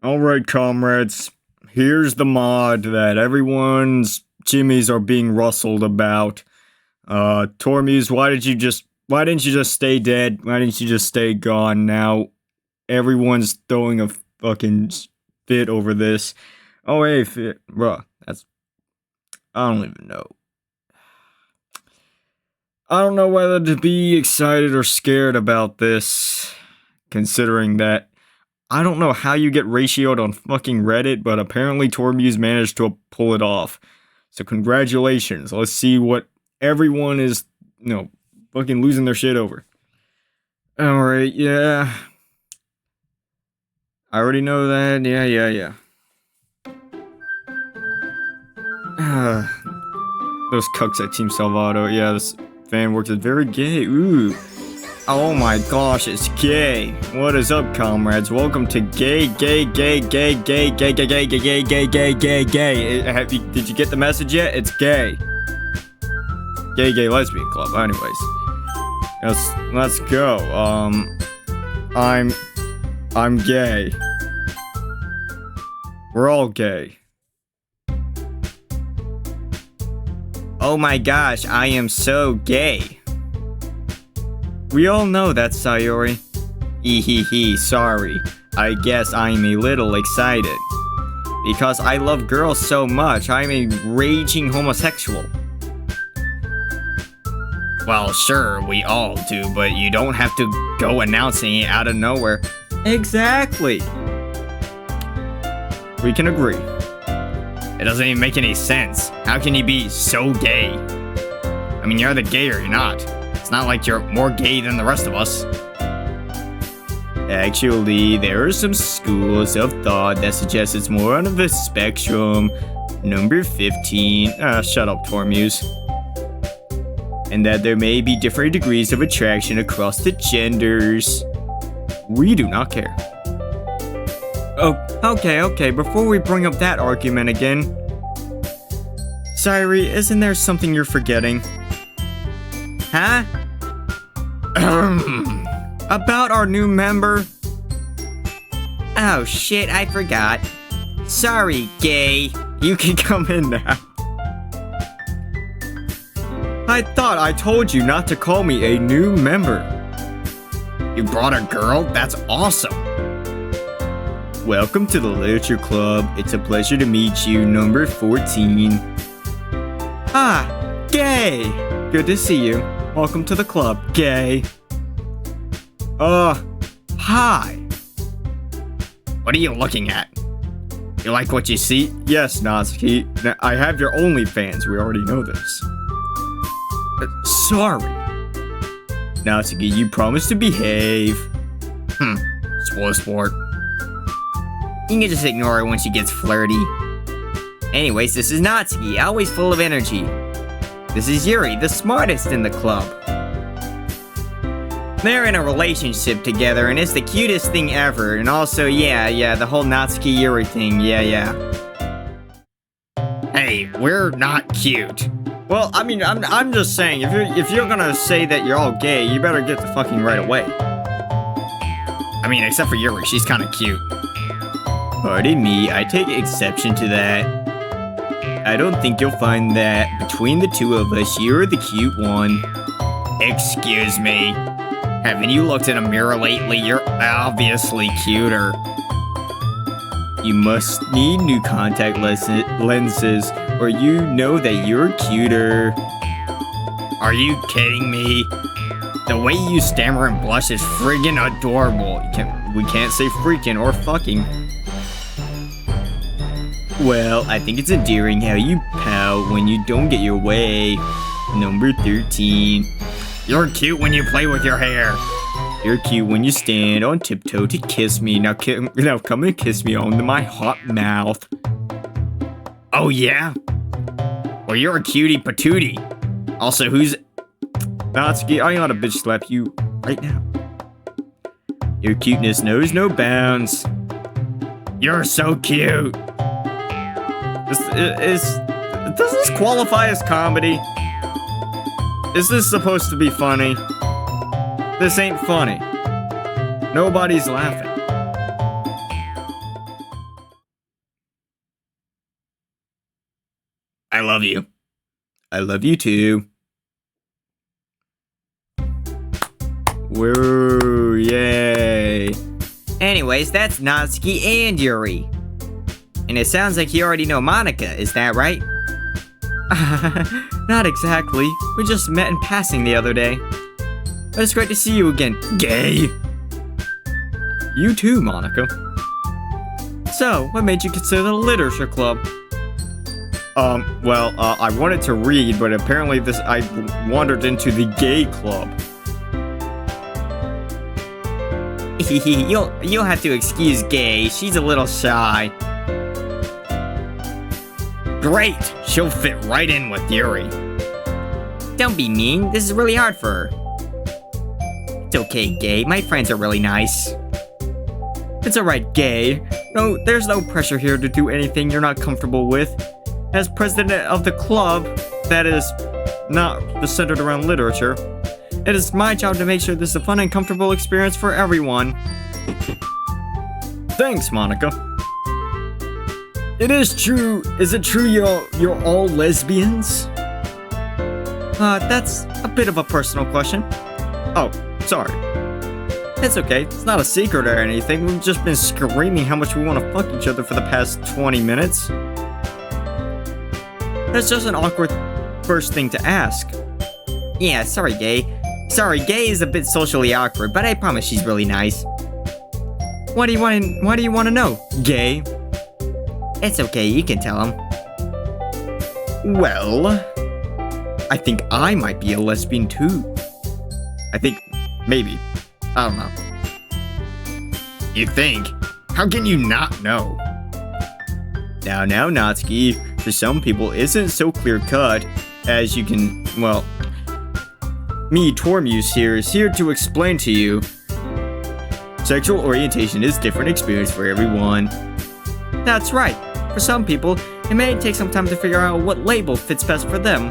Alright, comrades. Here's the mod that everyone's jimmies are being rustled about. Tormuse, why didn't you just stay dead? Why didn't you just stay gone? Now everyone's throwing a fucking fit over this. Oh, hey, fit. Bruh, I don't even know. I don't know whether to be excited or scared about this, considering that I don't know how you get ratioed on fucking Reddit, but apparently Tormuse managed to pull it off. So congratulations. Let's see what everyone is, fucking losing their shit over. Alright, yeah. I already know that. Yeah. Those cucks at Team Salvato. Yeah, this fan works is very gay. Ooh. Oh my gosh, it's gay. What is up, comrades? Welcome to gay. Did you get the message yet? It's gay. Gay lesbian club. Anyways, let's go. I'm gay. We're all gay. Oh my gosh, I am so gay. We all know that, Sayori. Sorry. I guess I'm a little excited. Because I love girls so much, I'm a raging homosexual. Well, sure, we all do, but you don't have to go announcing it out of nowhere. Exactly. We can agree. It doesn't even make any sense. How can you be so gay? I mean, you're either gay or you're not. It's not like you're more gay than the rest of us. Actually, there are some schools of thought that suggest it's more on the spectrum. Number 15. Shut up, Tormuse. And that there may be different degrees of attraction across the genders. We do not care. Oh, okay. Before we bring up that argument again. Sayori, isn't there something you're forgetting? Huh? About our new member? Oh shit, I forgot. Sorry, gay. You can come in now. I thought I told you not to call me a new member. You brought a girl? That's awesome. Welcome to the Literature Club. It's a pleasure to meet you, number 14. Ah, gay. Good to see you. Welcome to the club, gay. Hi. What are you looking at? You like what you see? Yes, Natsuki. I have your OnlyFans. We already know this. Sorry. Natsuki, you promised to behave. Spoil sport. You can just ignore her when she gets flirty. Anyways, this is Natsuki, always full of energy. This is Yuri, the smartest in the club. They're in a relationship together, and it's the cutest thing ever. And also, yeah, the whole Natsuki Yuri thing, yeah. Hey, we're not cute. Well, I mean, I'm just saying, if you're gonna say that you're all gay, you better get the fucking right away. I mean, except for Yuri, she's kinda cute. Pardon me, I take exception to that. I don't think you'll find that between the two of us, you're the cute one. Excuse me. Haven't you looked in a mirror lately? You're obviously cuter. You must need new contact lenses, or you know that you're cuter. Are you kidding me? The way you stammer and blush is friggin' adorable. We can't say freaking or fucking. Well, I think it's endearing how you pout when you don't get your way. Number 13. You're cute when you play with your hair. You're cute when you stand on tiptoe to kiss me. Now come and kiss me on my hot mouth. Oh yeah? Well, you're a cutie patootie. Also, who's... Natsuki, I ought to bitch slap you right now. Your cuteness knows no bounds. You're so cute. Does this qualify as comedy? Is this supposed to be funny? This ain't funny. Nobody's laughing. I love you. I love you too. Woo, yay. Anyways, that's Natsuki and Yuri. And it sounds like you already know Monika, is that right? Not exactly. We just met in passing the other day. But it's great to see you again, gay. You too, Monika. So, what made you consider the literature club? Well, I wanted to read, but apparently I wandered into the gay club. You'll have to excuse Gay, she's a little shy. Great! She'll fit right in with Yuri. Don't be mean, this is really hard for her. It's okay, Gay, my friends are really nice. It's alright, Gay. No, there's no pressure here to do anything you're not comfortable with. As president of the club, that is not centered around literature, it is my job to make sure this is a fun and comfortable experience for everyone. Thanks, Monika. It is true. Is it true you're all lesbians? That's a bit of a personal question. Oh, sorry. It's okay. It's not a secret or anything. We've just been screaming how much we want to fuck each other for the past 20 minutes. That's just an awkward first thing to ask. Yeah, sorry, Gay. Sorry, Gay is a bit socially awkward, but I promise she's really nice. Why do you want to know, Gay? It's okay, you can tell him. Well, I think I might be a lesbian too. I think, maybe. I don't know. You think? How can you not know? Now, Natsuki, for some people, isn't so clear-cut as you can, well... Me, Tormuse here, is here to explain to you. Sexual orientation is a different experience for everyone. That's right. For some people, it may take some time to figure out what label fits best for them.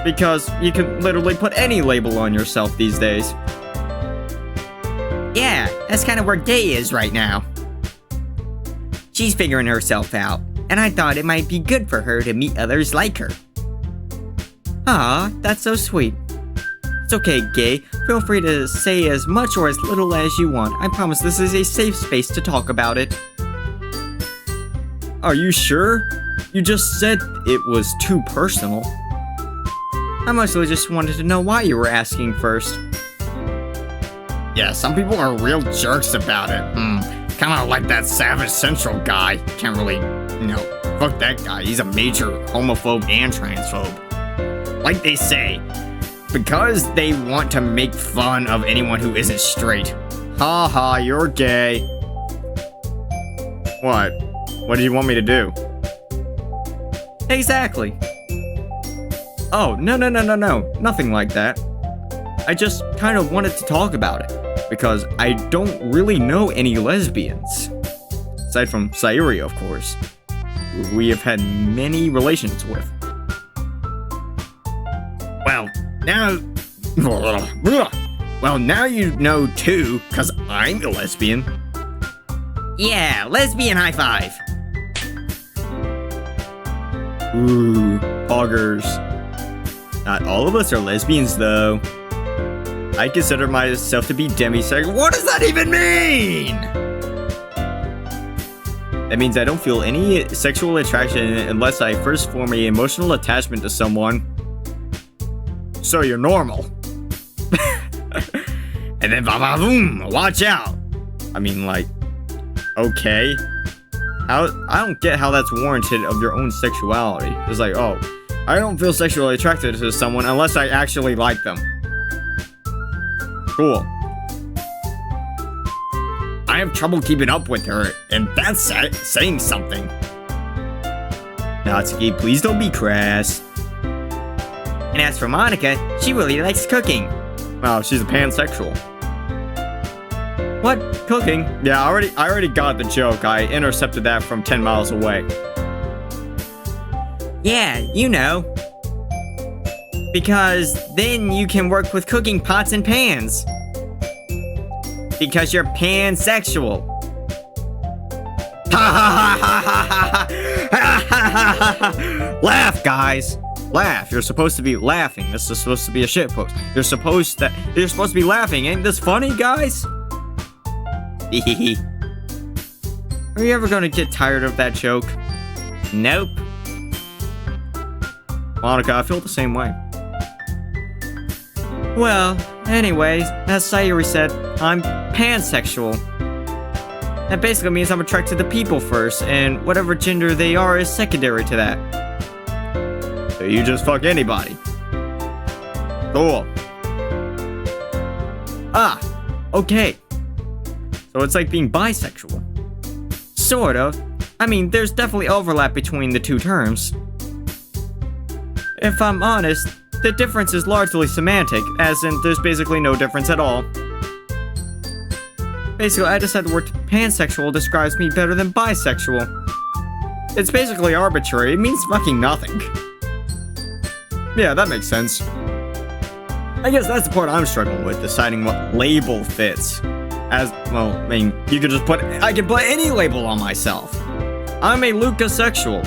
Because you can literally put any label on yourself these days. Yeah, that's kind of where Gay is right now. She's figuring herself out, and I thought it might be good for her to meet others like her. Ah, that's so sweet. It's okay, Gay. Feel free to say as much or as little as you want. I promise this is a safe space to talk about it. Are you sure? You just said it was too personal. I mostly just wanted to know why you were asking first. Yeah, some people are real jerks about it. Kinda like that Savage Central guy. Can't really, fuck that guy. He's a major homophobe and transphobe. Like they say, because they want to make fun of anyone who isn't straight. Ha ha, you're gay. What? What do you want me to do? Exactly. Oh, no. Nothing like that. I just kind of wanted to talk about it, because I don't really know any lesbians. Aside from Sayuri, of course, who we have had many relations with. Well, now you know too, because I'm a lesbian. Yeah, lesbian high five. Ooh, poggers. Not all of us are lesbians, though. I consider myself to be demisexual. What does that even mean? That means I don't feel any sexual attraction unless I first form an emotional attachment to someone. So you're normal. And then boom, watch out. I mean, like, okay. I don't get how that's warranted of your own sexuality. It's like, oh, I don't feel sexually attracted to someone unless I actually like them. Cool. I have trouble keeping up with her, and that's saying something. Natsuki, please don't be crass. And as for Monika, she really likes cooking. Oh, she's a pansexual. What? Cooking? Yeah, I already got the joke. I intercepted that from 10 miles away. Yeah, you know. Because then you can work with cooking pots and pans. Because you're pansexual. Laugh, guys. Laugh. You're supposed to be laughing. This is supposed to be a shit post. You're supposed to be laughing. Ain't this funny, guys? Are you ever gonna get tired of that joke? Nope. Monica, I feel the same way. Well, anyways, as Sayuri said, I'm pansexual. That basically means I'm attracted to people first, and whatever gender they are is secondary to that. So you just fuck anybody. Cool. Ah, okay. So it's like being bisexual. Sort of. I mean, there's definitely overlap between the two terms. If I'm honest, the difference is largely semantic, as in there's basically no difference at all. Basically, I just said the word pansexual describes me better than bisexual. It's basically arbitrary. It means fucking nothing. Yeah, that makes sense. I guess that's the part I'm struggling with, deciding what label fits. As, well, I mean, I can put any label on myself. I'm a Lucasexual.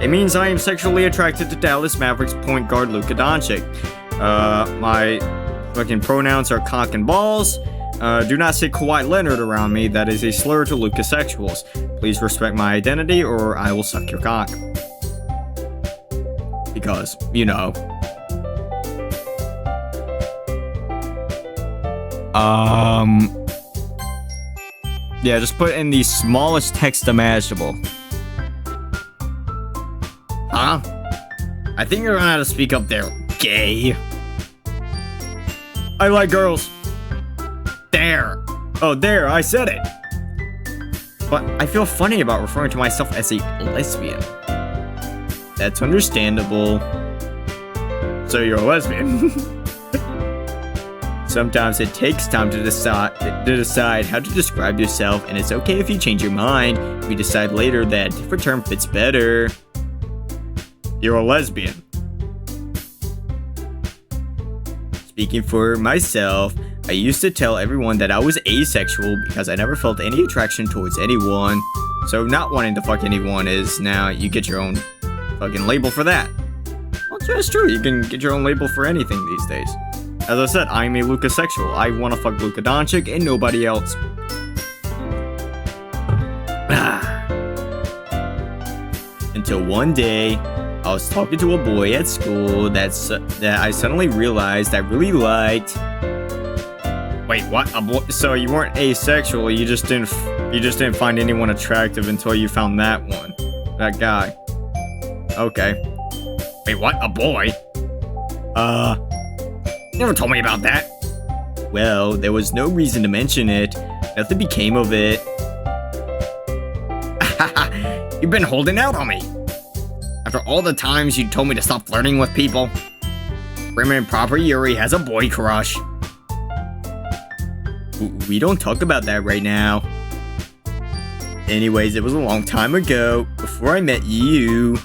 It means I am sexually attracted to Dallas Mavericks point guard Luka Doncic. My fucking pronouns are cock and balls. Do not say Kawhi Leonard around me. That is a slur to Lucasexuals. Please respect my identity or I will suck your cock. Because, you know. Yeah, just put in the smallest text imaginable. Huh? I think you're gonna have to speak up there, gay. I like girls. There. Oh, there, I said it. But I feel funny about referring to myself as a lesbian. That's understandable. So you're a lesbian. Sometimes it takes time to decide how to describe yourself, and it's okay if you change your mind. We decide later that a different term fits better. You're a lesbian. Speaking for myself, I used to tell everyone that I was asexual because I never felt any attraction towards anyone. So not wanting to fuck anyone is now you get your own fucking label for that. Well, that's true. You can get your own label for anything these days. As I said, I'm a Lucasexual. I want to fuck Luka Doncic and nobody else. Until one day, I was talking to a boy at school that I suddenly realized I really liked. Wait, what? A boy? So you weren't asexual? You just didn't find anyone attractive until you found that one, that guy. Okay. Wait, what? A boy? Never told me about that. Well, there was no reason to mention it. Nothing became of it. You've been holding out on me. After all the times you told me to stop flirting with people. Prim and proper Yuri has a boy crush. We don't talk about that right now. Anyways, it was a long time ago, before I met you.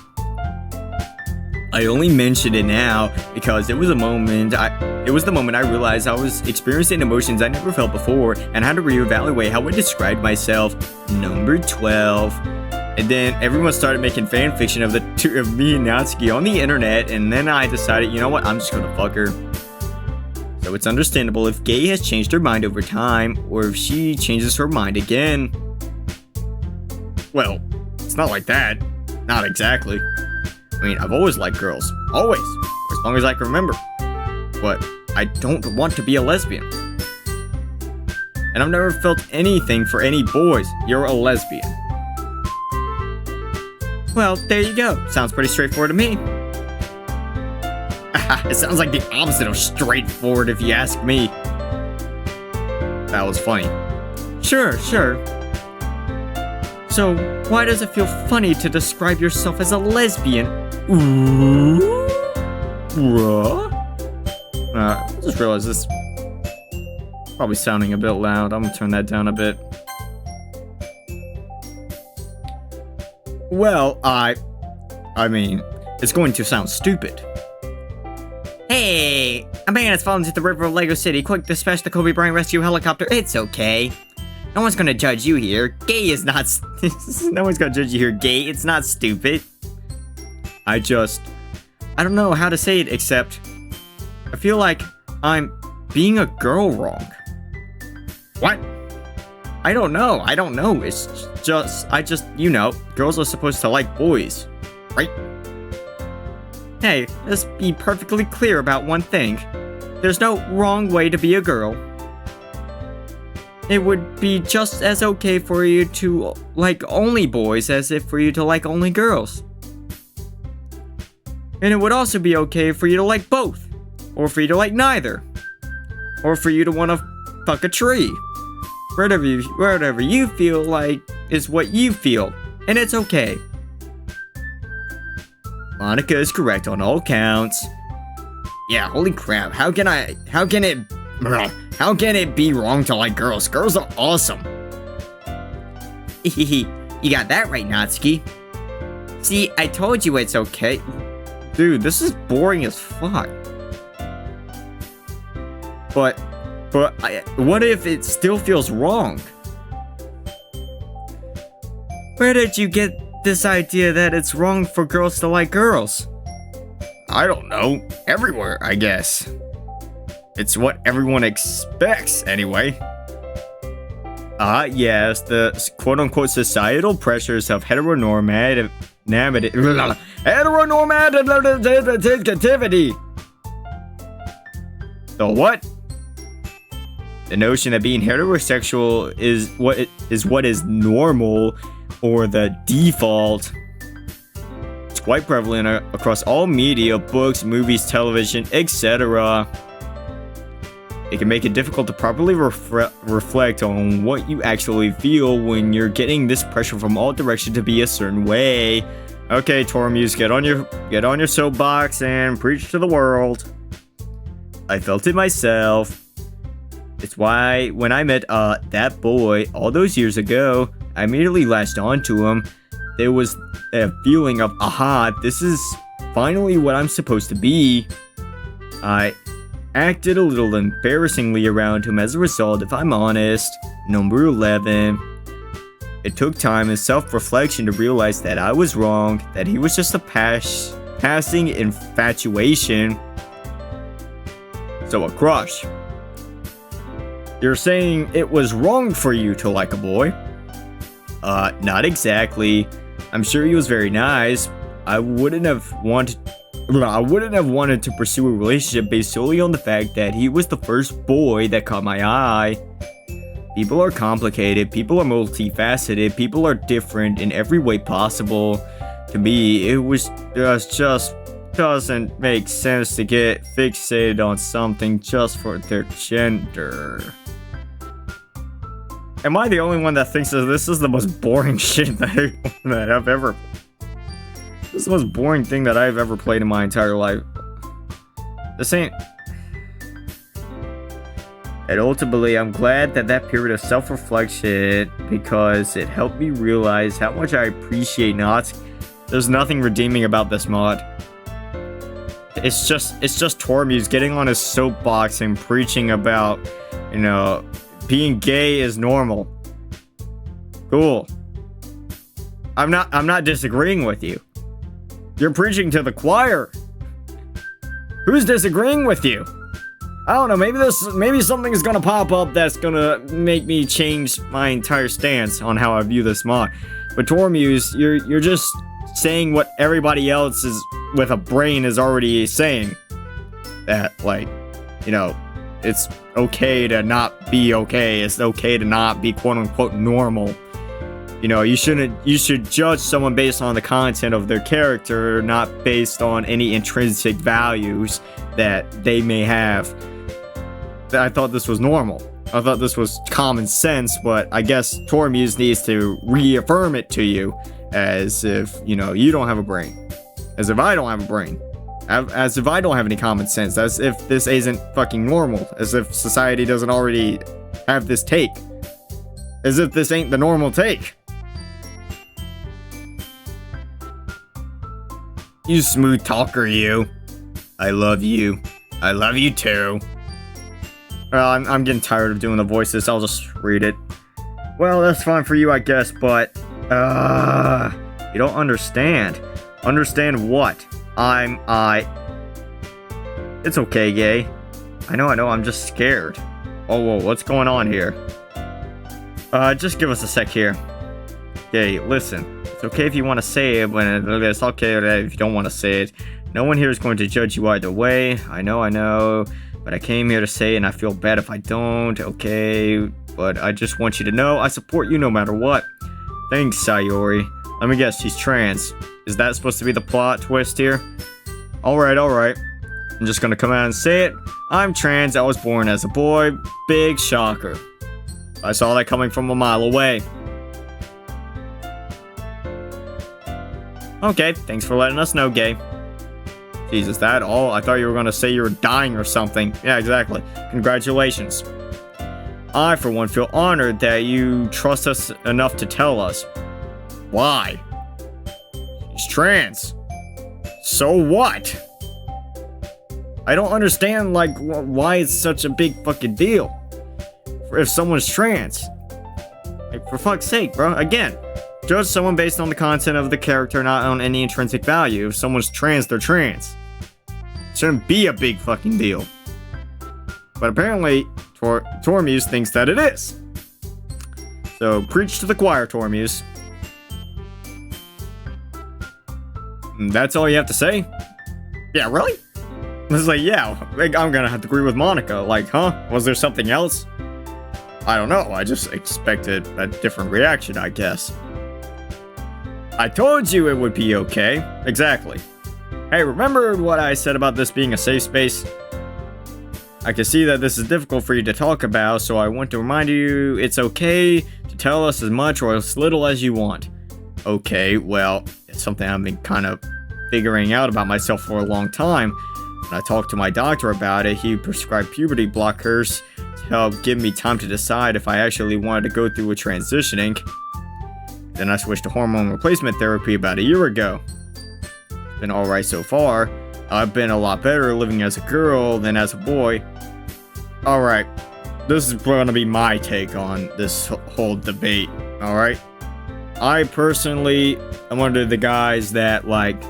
I only mentioned it now because it was the moment I realized I was experiencing emotions I never felt before and had to reevaluate how I described myself. Number 12. And then everyone started making fan fiction of the two of me and Natsuki on the internet, and then I decided, you know what, I'm just gonna fuck her. So it's understandable if Gay has changed her mind over time, or if she changes her mind again. Well, it's not like that. Not exactly. I mean, I've always liked girls. Always. For as long as I can remember. But I don't want to be a lesbian. And I've never felt anything for any boys. You're a lesbian. Well, there you go. Sounds pretty straightforward to me. It sounds like the opposite of straightforward if you ask me. That was funny. Sure. So, why does it feel funny to describe yourself as a lesbian? Ooh. I just realized this probably sounding a bit loud. I'm gonna turn that down a bit. Well, I mean, it's going to sound stupid. Hey, a man has fallen into the river of Lego City. Quick, dispatch the Kobe Bryant rescue helicopter. It's okay. No one's gonna judge you here. Gay is not... No one's gonna judge you here, gay. It's not stupid. I don't know how to say it except... I feel like I'm being a girl wrong. What? I don't know. It's just... you know, girls are supposed to like boys, right? Hey, let's be perfectly clear about one thing. There's no wrong way to be a girl. It would be just as okay for you to like only boys as if for you to like only girls. And it would also be okay for you to like both. Or for you to like neither. Or for you to want to fuck a tree. Whatever you feel like is what you feel. And it's okay. Monica is correct on all counts. Yeah, holy crap. How can it be wrong to like girls? Girls are awesome. You got that right, Natsuki. See, I told you it's okay. Dude, this is boring as fuck. But what if it still feels wrong? Where did you get this idea that it's wrong for girls to like girls? I don't know. Everywhere, I guess. It's what everyone expects, anyway. Yes, the quote-unquote societal pressures of heteronormativity. The what? The notion that being heterosexual is what is normal or the default. It's quite prevalent across all media, books, movies, television, etc. It can make it difficult to properly reflect on what you actually feel when you're getting this pressure from all directions to be a certain way. Okay, Tormuse, get on your soapbox and preach to the world. I felt it myself. It's why when I met that boy all those years ago, I immediately latched onto him. There was a feeling of, aha, this is finally what I'm supposed to be. I acted a little embarrassingly around him as a result, if I'm honest. Number 11. It took time and self-reflection to realize that I was wrong, that he was just a passing infatuation. So a crush. You're saying it was wrong for you to like a boy? Not exactly. I'm sure he was very nice. I wouldn't have wanted to pursue a relationship based solely on the fact that he was the first boy that caught my eye. People are complicated, people are multifaceted, people are different in every way possible. To me, it was just doesn't make sense to get fixated on something just for their gender. Am I the only one that thinks that this is the most boring shit that I've ever... This is the most boring thing that I've ever played in my entire life. This ain't... And ultimately, I'm glad that period of self-reflection, because it helped me realize how much I appreciate Natsuki. There's nothing redeeming about this mod. It's just Tormuse getting on his soapbox and preaching about, you know, being gay is normal. Cool. I'm not disagreeing with you. You're preaching to the choir. Who's disagreeing with you? I don't know, maybe something is gonna pop up that's gonna make me change my entire stance on how I view this mod. But Tormuse, you're just saying what everybody else is with a brain is already saying. That, like, you know, it's okay to not be okay. It's okay to not be quote-unquote normal. You know, you should judge someone based on the content of their character, not based on any intrinsic values that they may have. I thought this was normal. I thought this was common sense, but I guess Tormuse needs to reaffirm it to you as if, you know, you don't have a brain. As if I don't have a brain. As if I don't have any common sense. As if this isn't fucking normal. As if society doesn't already have this take. As if this ain't the normal take. You smooth talker, you. I love you. I love you too. Well, I'm getting tired of doing the voices. I'll just read it. Well, that's fine for you, I guess, but, you don't understand. Understand what? It's okay, gay. I know, I'm just scared. Oh, whoa, what's going on here? Just give us a sec here. Gay, listen. It's okay if you want to say it, but it's okay if you don't want to say it. No one here is going to judge you either way. I know, but I came here to say it and I feel bad if I don't, okay? But I just want you to know I support you no matter what. Thanks, Sayori. Let me guess, she's trans. Is that supposed to be the plot twist here? Alright. I'm just gonna come out and say it. I'm trans, I was born as a boy. Big shocker. I saw that coming from a mile away. Okay, thanks for letting us know, gay. Jesus, that all? I thought you were gonna say you were dying or something. Yeah, exactly. Congratulations. I, for one, feel honored that you trust us enough to tell us. Why? She's trans. So what? I don't understand, like, why it's such a big fucking deal. If someone's trans. Like, for fuck's sake, bro. Again, judge someone based on the content of the character, not on any intrinsic value. If someone's trans, they're trans. It shouldn't be a big fucking deal. But apparently, Tormuse thinks that it is. So, preach to the choir, Tormuse. That's all you have to say? Yeah, really? I was like, yeah, I'm gonna have to agree with Monica. Like, huh? Was there something else? I don't know, I just expected a different reaction, I guess. I told you it would be okay. Exactly. Hey, remember what I said about this being a safe space? I can see that this is difficult for you to talk about, so I want to remind you it's okay to tell us as much or as little as you want. Okay, well, it's something I've been kind of figuring out about myself for a long time. When I talked to my doctor about it, he prescribed puberty blockers to help give me time to decide if I actually wanted to go through a transitioning. Then I switched to hormone replacement therapy about a year ago. It's been alright so far. I've been a lot better living as a girl than as a boy. Alright, this is gonna be my take on this whole debate, alright? I personally am one of the guys that, like,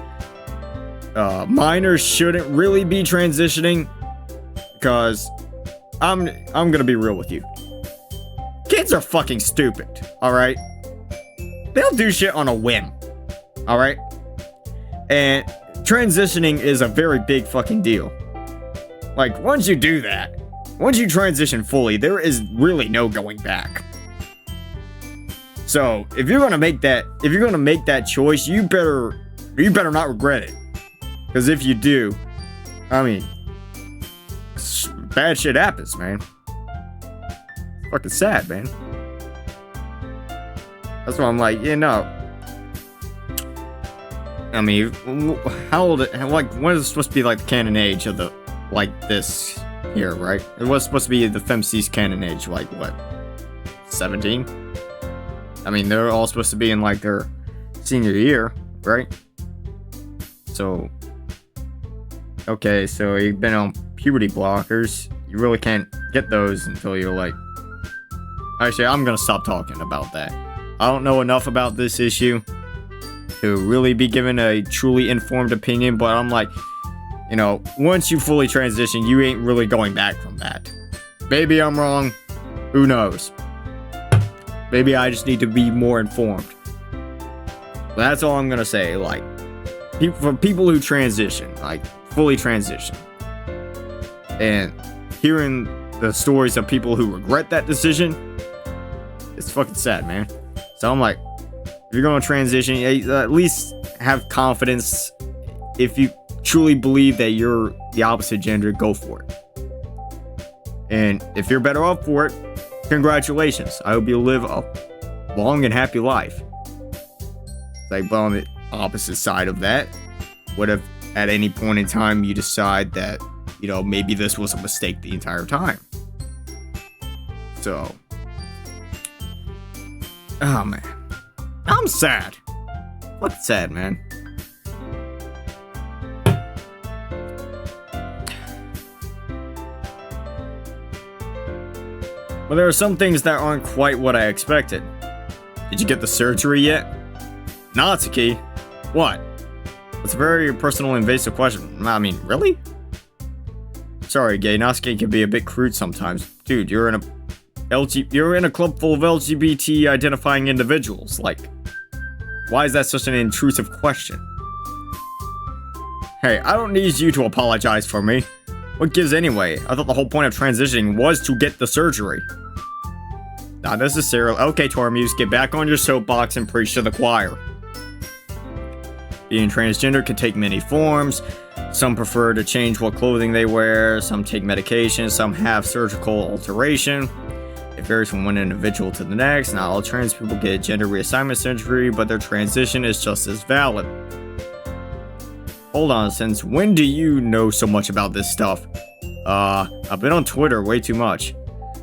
minors shouldn't really be transitioning, because I'm gonna be real with you. Kids are fucking stupid, alright? They'll do shit on a whim, alright? And transitioning is a very big fucking deal. Like, once you do that, once you transition fully, there is really no going back. So, if you're gonna make that choice, you better not regret it. Because if you do, I mean, bad shit happens, man. It's fucking sad, man. That's why I'm like, yeah, no. I mean, how old, like, when is it supposed to be, like, the canon age of the, like, this here, right? It was supposed to be the FemC's canon age, like, what, 17? I mean, they're all supposed to be in, like, their senior year, right? So, okay, so you've been on puberty blockers. You really can't get those until you're, like... Actually, I'm gonna stop talking about that. I don't know enough about this issue to really be given a truly informed opinion, but I'm like, you know, once you fully transition, you ain't really going back from that. Maybe I'm wrong. Who knows? Maybe I just need to be more informed. But that's all I'm gonna say. Like, for people who transition, like, fully transition, and hearing the stories of people who regret that decision, it's fucking sad, man. So I'm like, if you're gonna transition, at least have confidence. If you truly believe that you're the opposite gender, go for it. And if you're better off for it, congratulations. I hope you live a long and happy life. Like, but on the opposite side of that, what if at any point in time you decide that, you know, maybe this was a mistake the entire time? So, oh man, I'm sad. Fucking sad, man. Well, there are some things that aren't quite what I expected. Did you get the surgery yet? Natsuki? What? It's a very personal, invasive question. I mean, really? Sorry, gay. Natsuki can be a bit crude sometimes. Dude, you're in a club full of LGBT identifying individuals. Like, why is that such an intrusive question? Hey, I don't need you to apologize for me. What gives anyway? I thought the whole point of transitioning was to get the surgery. Not necessarily. Okay, Tormuse, get back on your soapbox and preach to the choir. Being transgender can take many forms. Some prefer to change what clothing they wear, some take medication, some have surgical alteration. It varies from one individual to the next. Not all trans people get gender reassignment surgery, but their transition is just as valid. Hold on, since when do you know so much about this stuff? I've been on Twitter way too much.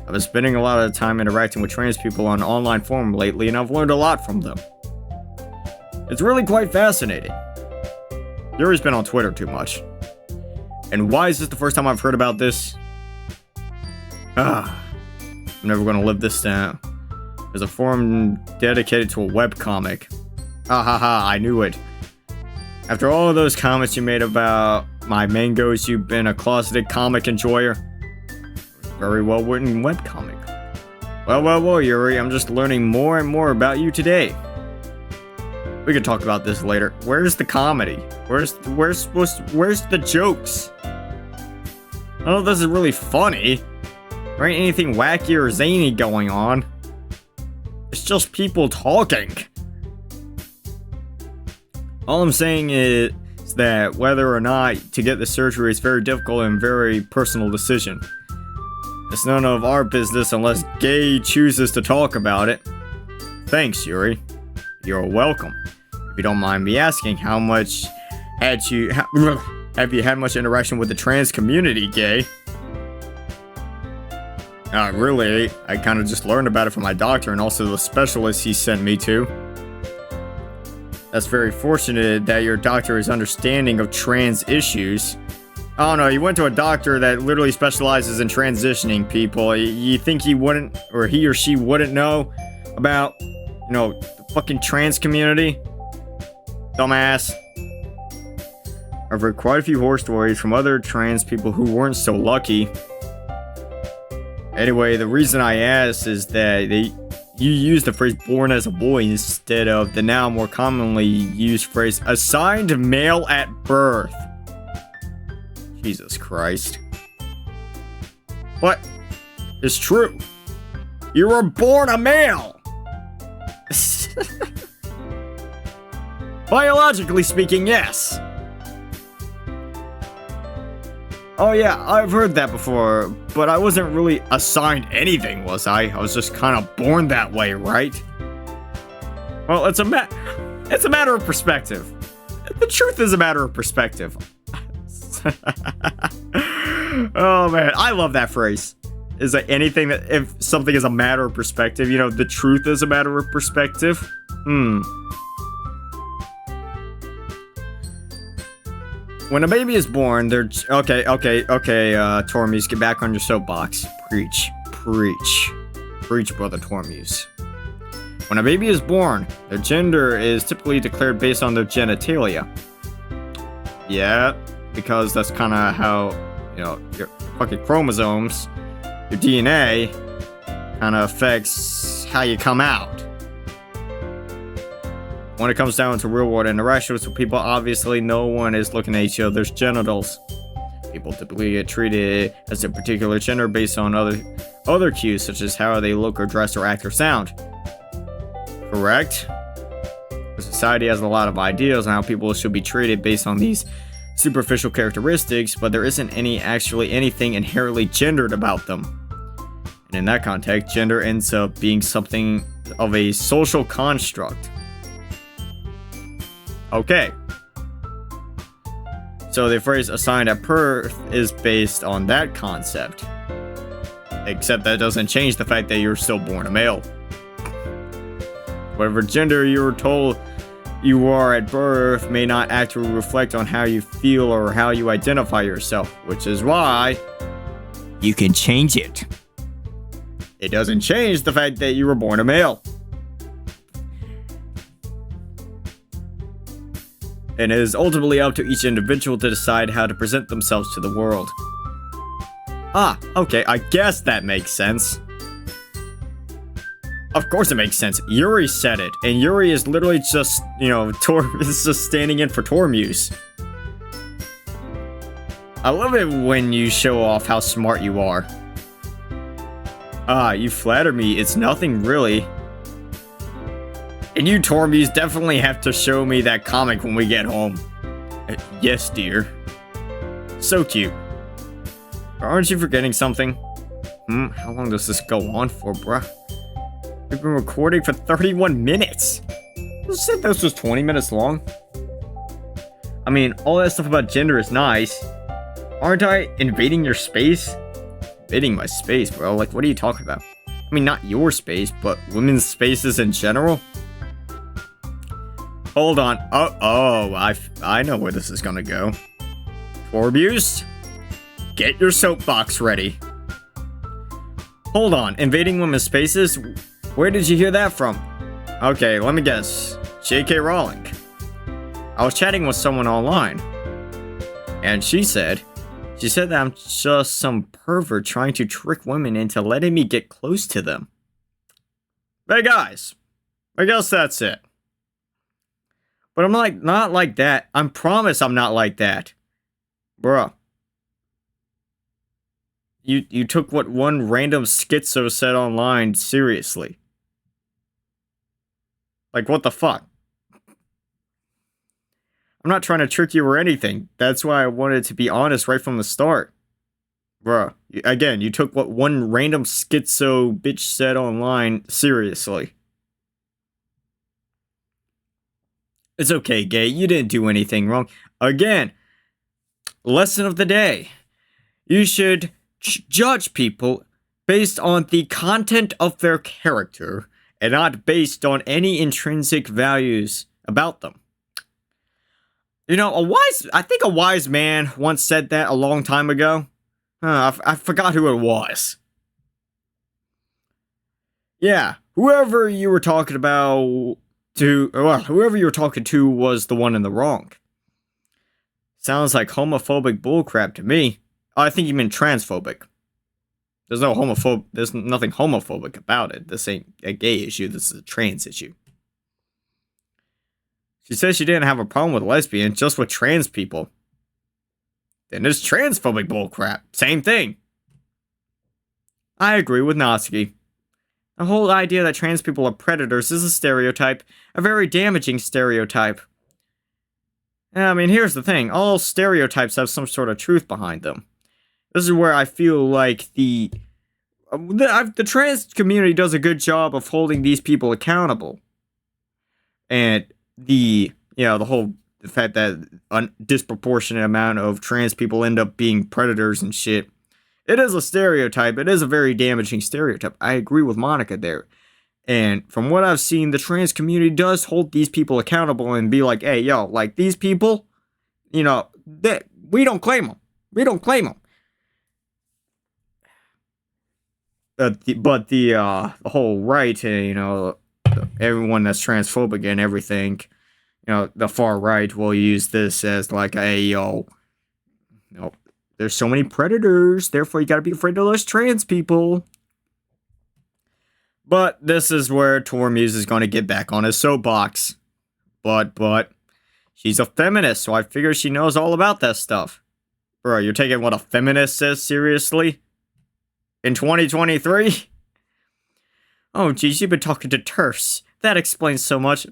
I've been spending a lot of time interacting with trans people on online forum lately, and I've learned a lot from them. It's really quite fascinating. Yuri's been on Twitter too much. And why is this the first time I've heard about this? I'm never gonna live this down. There's a forum dedicated to a webcomic. I knew it. After all of those comments you made about my mangoes, you've been a closeted comic enjoyer. Very well written webcomic. Well, Yuri, I'm just learning more and more about you today. We could talk about this later. Where's the comedy? Where's the jokes? None of this is really funny. There ain't anything wacky or zany going on. It's just people talking. All I'm saying is that whether or not to get the surgery is very difficult and very personal decision. It's none of our business unless Gay chooses to talk about it. Thanks, Yuri. You're welcome. If you don't mind me asking, how much have you had much interaction with the trans community, Gay? Not really. I kind of just learned about it from my doctor and also the specialist he sent me to. That's very fortunate that your doctor is understanding of trans issues. Oh no, you went to a doctor that literally specializes in transitioning people. You think he wouldn't, or he or she wouldn't know about, the fucking trans community? Dumbass. I've heard quite a few horror stories from other trans people who weren't so lucky. Anyway, the reason I asked is that you use the phrase born as a boy instead of the now more commonly used phrase assigned male at birth. Jesus Christ. What? It's true. You were born a male. Biologically speaking, yes. Oh yeah, I've heard that before, but I wasn't really assigned anything, was I? I was just kind of born that way, right? Well, it's a matter of perspective. The truth is a matter of perspective. Oh man, I love that phrase. Is that anything that, if something is a matter of perspective, the truth is a matter of perspective? When a baby is born, they're... Okay, Tormuse, get back on your soapbox. Preach, Brother Tormuse. When a baby is born, their gender is typically declared based on their genitalia. Yeah, because that's kind of how, your fucking chromosomes, your DNA, kind of affects how you come out. When it comes down to real-world interactions with people, obviously no one is looking at each other's genitals. People typically get treated as a particular gender based on other cues, such as how they look or dress or act or sound. Correct? The society has a lot of ideas on how people should be treated based on these superficial characteristics, but there isn't actually anything inherently gendered about them. And in that context, gender ends up being something of a social construct. Okay. So the phrase assigned at birth is based on that concept. Except that doesn't change the fact that you're still born a male. Whatever gender you were told you are at birth may not actually reflect on how you feel or how you identify yourself, which is why you can change it. it doesn't change the fact that you were born a male. And it is ultimately up to each individual to decide how to present themselves to the world. Ah, okay, I guess that makes sense. Of course it makes sense. Yuri said it, and Yuri is literally just, is just standing in for Tormuse. I love it when you show off how smart you are. Ah, you flatter me, it's nothing really. And you, Tormuse, definitely have to show me that comic when we get home. Yes, dear. So cute. Aren't you forgetting something? How long does this go on for, bruh? We've been recording for 31 minutes. Who said this was 20 minutes long? I mean, all that stuff about gender is nice. Aren't I invading your space? Invading my space, bro? Like, what are you talking about? I mean, not your space, but women's spaces in general? Hold on. I know where this is gonna go. Tormuse, get your soapbox ready. Hold on, invading women's spaces? Where did you hear that from? Okay, let me guess. J.K. Rowling. I was chatting with someone online, and she said that I'm just some pervert trying to trick women into letting me get close to them. Hey guys, I guess that's it. But I'm like, not like that. I promise I'm not like that. Bruh. You took what one random schizo said online seriously. Like, what the fuck? I'm not trying to trick you or anything. That's why I wanted to be honest right from the start. Bruh. Again, you took what one random schizo bitch said online seriously. It's okay, gay. You didn't do anything wrong. Again, lesson of the day. You should judge people based on the content of their character and not based on any intrinsic values about them. I think a wise man once said that a long time ago. I forgot who it was. Yeah, whoever you were talking to was the one in the wrong. Sounds like homophobic bullcrap to me. Oh, I think you meant transphobic. There's nothing homophobic about it. This ain't a gay issue, this is a trans issue. She says she didn't have a problem with lesbians, just with trans people. Then it's transphobic bullcrap. Same thing. I agree with Natsuki. The whole idea that trans people are predators is a stereotype, a very damaging stereotype. I mean, here's the thing, all stereotypes have some sort of truth behind them. This is where I feel like the trans community does a good job of holding these people accountable. And the fact that a disproportionate amount of trans people end up being predators and shit. It is a stereotype. It is a very damaging stereotype. I agree with Monica there. And from what I've seen, the trans community does hold these people accountable and be like, hey, yo, like these people, we don't claim them. We don't claim them. But the whole right, everyone that's transphobic and everything, the far right will use this as like, hey, there's so many predators, therefore you gotta be afraid of those trans people. But this is where Tormuse is gonna get back on his soapbox. But, she's a feminist, so I figure she knows all about that stuff. Bro, you're taking what a feminist says seriously? In 2023? Oh, geez, you've been talking to TERFs. That explains so much.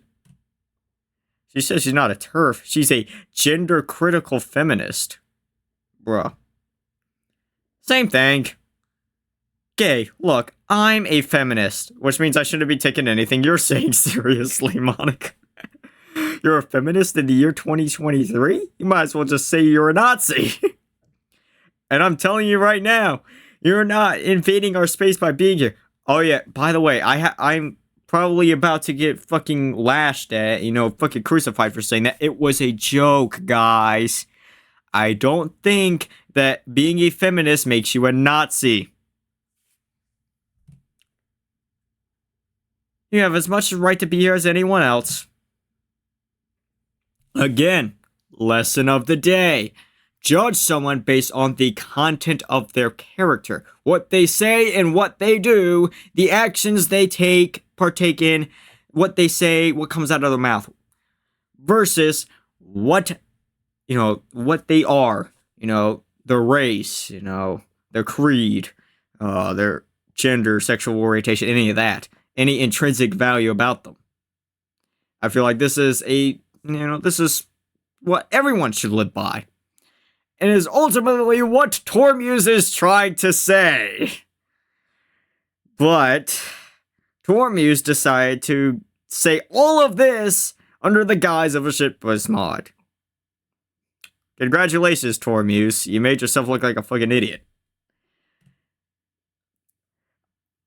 She says she's not a TERF. She's a gender-critical feminist. Bruh. Same thing. Gay, look, I'm a feminist, which means I shouldn't be taking anything you're saying seriously, Monica. You're a feminist in the year 2023? You might as well just say you're a Nazi. And I'm telling you right now, you're not invading our space by being here. Oh yeah, by the way, I'm probably about to get fucking lashed at, fucking crucified for saying that. It was a joke, guys. I don't think that being a feminist makes you a Nazi. You have as much right to be here as anyone else. Again, lesson of the day. Judge someone based on the content of their character. What they say and what they do, the actions they partake in, what they say, what comes out of their mouth. Versus what they are, their race, their creed, their gender, sexual orientation, any of that, any intrinsic value about them. I feel like this is what everyone should live by. And is ultimately what Tormuse is trying to say. But Tormuse decided to say all of this under the guise of a shitpost mod. Congratulations, Tormuse. You made yourself look like a fucking idiot.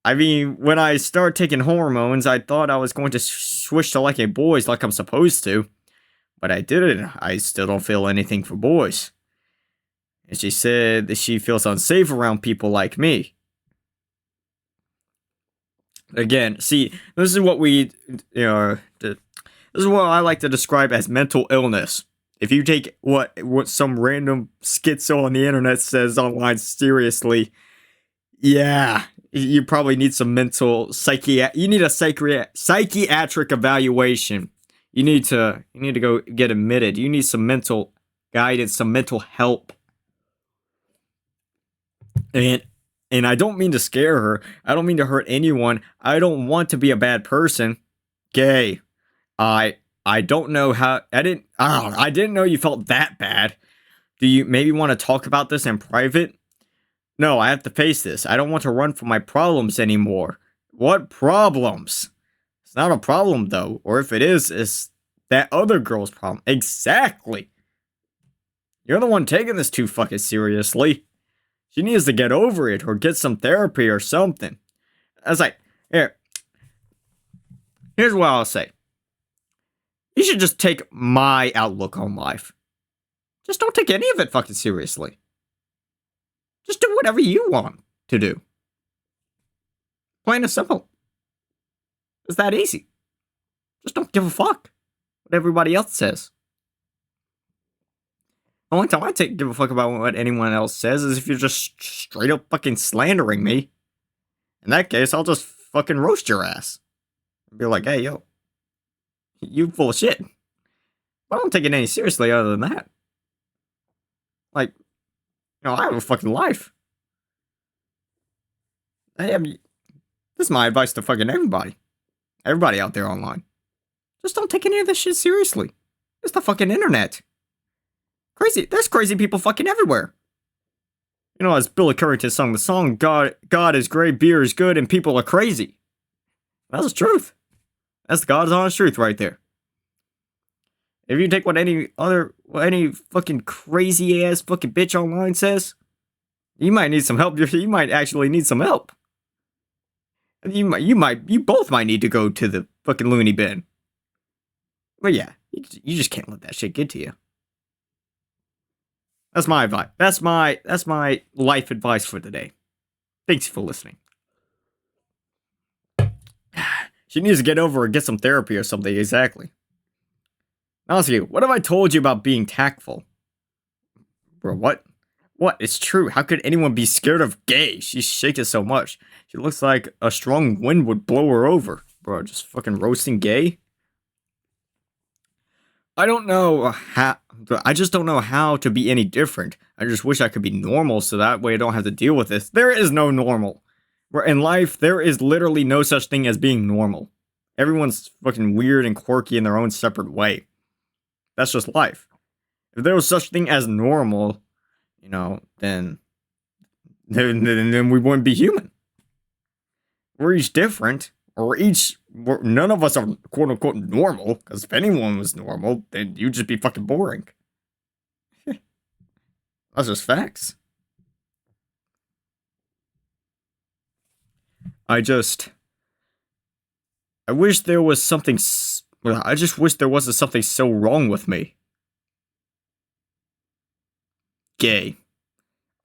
I mean, when I started taking hormones, I thought I was going to switch to liking boys like I'm supposed to. But I didn't. I still don't feel anything for boys. And she said that she feels unsafe around people like me. Again, see, this is what this is what I like to describe as mental illness. If you take what some random schizo on the internet says online seriously, yeah, you probably need some you need a psychiatric evaluation. You need to go get admitted. You need some mental guidance, some mental help. And I don't mean to scare her. I don't mean to hurt anyone. I don't want to be a bad person. Gay. I don't know how. I didn't know you felt that bad. Do you maybe want to talk about this in private? No, I have to face this. I don't want to run from my problems anymore. What problems? It's not a problem though. Or if it is, it's that other girl's problem. Exactly. You're the one taking this too fucking seriously. She needs to get over it or get some therapy or something. I was like, here's what I'll say. You should just take my outlook on life. Just don't take any of it fucking seriously. Just do whatever you want to do. Plain and simple. It's that easy. Just don't give a fuck what everybody else says. The only time I give a fuck about what anyone else says is if you're just straight up fucking slandering me. In that case, I'll just fucking roast your ass. Be like, hey, yo, you full of shit. But I don't take it any seriously other than that. Like, I have a fucking life. This is my advice to fucking everybody. Everybody out there online. Just don't take any of this shit seriously. It's the fucking internet. Crazy. There's crazy people fucking everywhere. As Billy Currington sung the song, God is great, beer is good, and people are crazy. That's the truth. That's the God's honest truth right there. If you take what any fucking crazy ass fucking bitch online says, you might need some help. You might actually need some help. You both might need to go to the fucking loony bin. But yeah, you just can't let that shit get to you. That's my advice. That's my life advice for today. Thanks for listening. She needs to get over or get some therapy or something, exactly. Honestly, what have I told you about being tactful? Bro, what? What? It's true. How could anyone be scared of gay? She's shaking so much. She looks like a strong wind would blow her over. Bro, just fucking roasting gay? I just don't know how to be any different. I just wish I could be normal so that way I don't have to deal with this. There is no normal. In life, there is literally no such thing as being normal. Everyone's fucking weird and quirky in their own separate way. That's just life. If there was such thing as normal, then we wouldn't be human. We're each different. None of us are quote unquote normal, because if anyone was normal, then you'd just be fucking boring. That's just facts. I wish there was something. I just wish there wasn't something so wrong with me. Gay.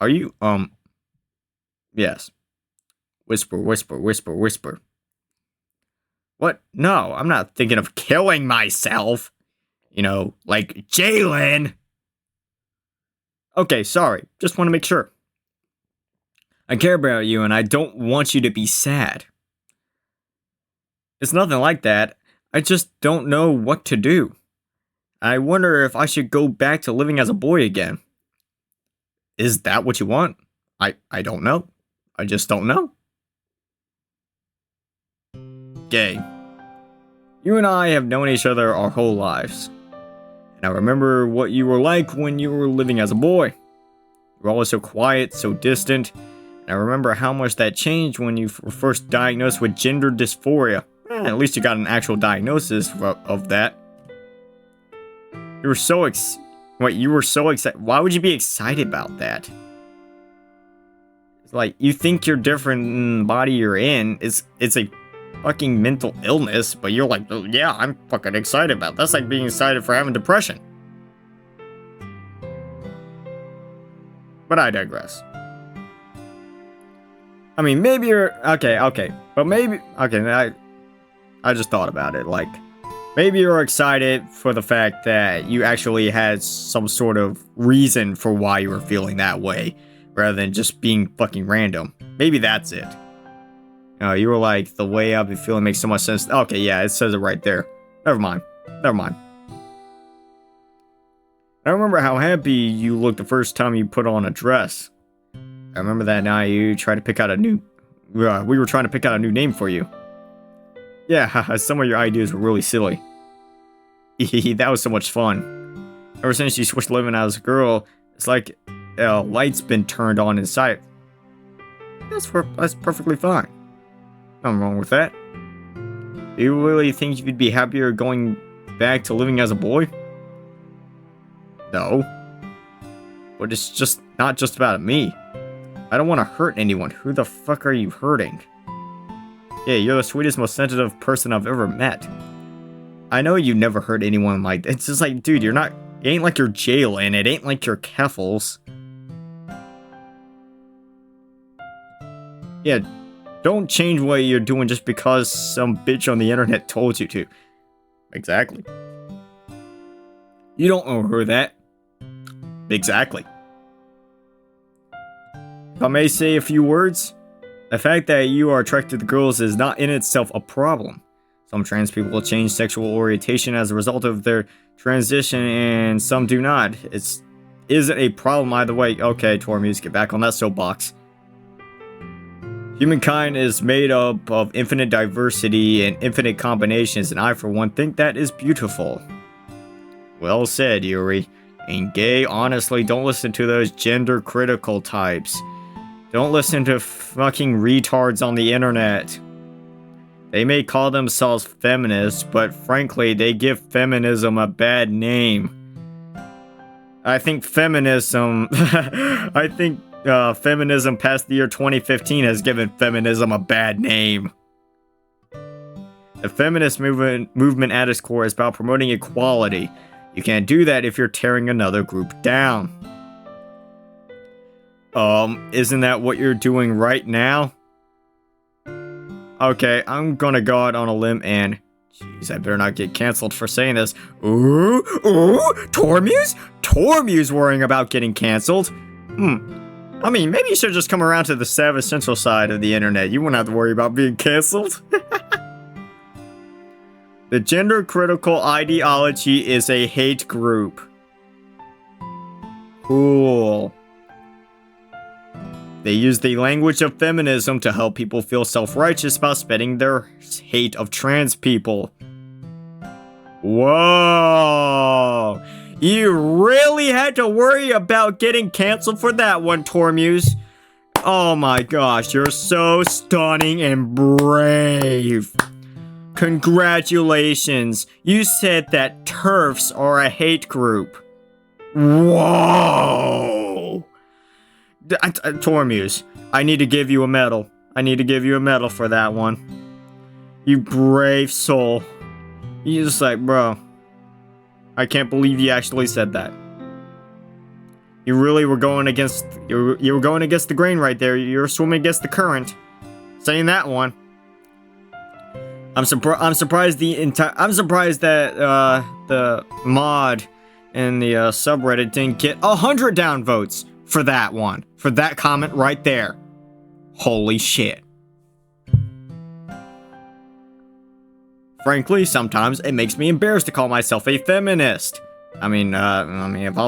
Are you, yes. Whisper, whisper, whisper, whisper. What? No, I'm not thinking of killing myself. You know, like Jalen. Okay, sorry. Just want to make sure. I care about you and I don't want you to be sad. It's nothing like that. I just don't know what to do. I wonder if I should go back to living as a boy again. Is that what you want? I don't know. I just don't know. Gay. You and I have known each other our whole lives. And I remember what you were like when you were living as a boy. You were always so quiet, so distant. And I remember how much that changed when you were first diagnosed with gender dysphoria. At least you got an actual diagnosis of that. You were so you were so excited. Why would you be excited about that? It's like, you think you're different in the body you're in. It's a fucking mental illness, but you're like, oh, yeah, I'm fucking excited about it. That's like being excited for having depression. But I digress. I mean, maybe you're... Okay. But maybe... Okay, I just thought about it. Like, maybe you're excited for the fact that you actually had some sort of reason for why you were feeling that way, rather than just being fucking random. Maybe that's it. You were like, the way I've been feeling makes so much sense. Okay, yeah, it says it right there. Never mind. I remember how happy you looked the first time you put on a dress. I remember that night you tried to pick out a new... we were trying to pick out a new name for you. Yeah, some of your ideas were really silly. That was so much fun. Ever since you switched living as a girl, it's like a light's been turned on inside. That's perfectly fine. Nothing wrong with that. Do you really think you'd be happier going back to living as a boy? No. But it's just not just about me. I don't want to hurt anyone. Who the fuck are you hurting? Yeah, you're the sweetest, most sensitive person I've ever met. I know you never hurt anyone like that. It's just like, dude, you're not... It ain't like you're Jalen. It ain't like you're Keffals. Yeah, don't change what you're doing just because some bitch on the internet told you to. Exactly. You don't owe her that. Exactly. If I may say a few words, the fact that you are attracted to girls is not in itself a problem. Some trans people will change sexual orientation as a result of their transition, and some do not. It isn't a problem either way. Okay, Tormuse, get back on that soapbox. Humankind is made up of infinite diversity and infinite combinations, and I, for one, think that is beautiful. Well said, Yuri. And gay, honestly, don't listen to those gender-critical types. Don't listen to fucking retards on the internet. They may call themselves feminists, but frankly, they give feminism a bad name. I think feminism... feminism past the year 2015 has given feminism a bad name. The feminist movement at its core is about promoting equality. You can't do that if you're tearing another group down. Isn't that what you're doing right now? Okay, I'm gonna go out on a limb and... Jeez, I better not get canceled for saying this. Ooh, Tormuse? Tormuse worrying about getting canceled? I mean, maybe you should just come around to the Savage Central side of the internet. You wouldn't have to worry about being canceled. The gender-critical ideology is a hate group. Cool. They use the language of feminism to help people feel self-righteous about spreading their hate of trans people. Whoa! You really had to worry about getting canceled for that one, Tormuse. Oh my gosh, you're so stunning and brave. Congratulations. You said that TERFs are a hate group. Whoa! Tormuse, I need to give you a medal. I need to give you a medal for that one. You brave soul. You just like, bro, I can't believe you actually said that. You really were going against... You were going against the grain right there. You were swimming against the current. Saying that one. I'm surprised that the mod in the subreddit didn't get 100 downvotes for that one, for that comment right there. Holy shit. Frankly, sometimes it makes me embarrassed to call myself a feminist. I mean, if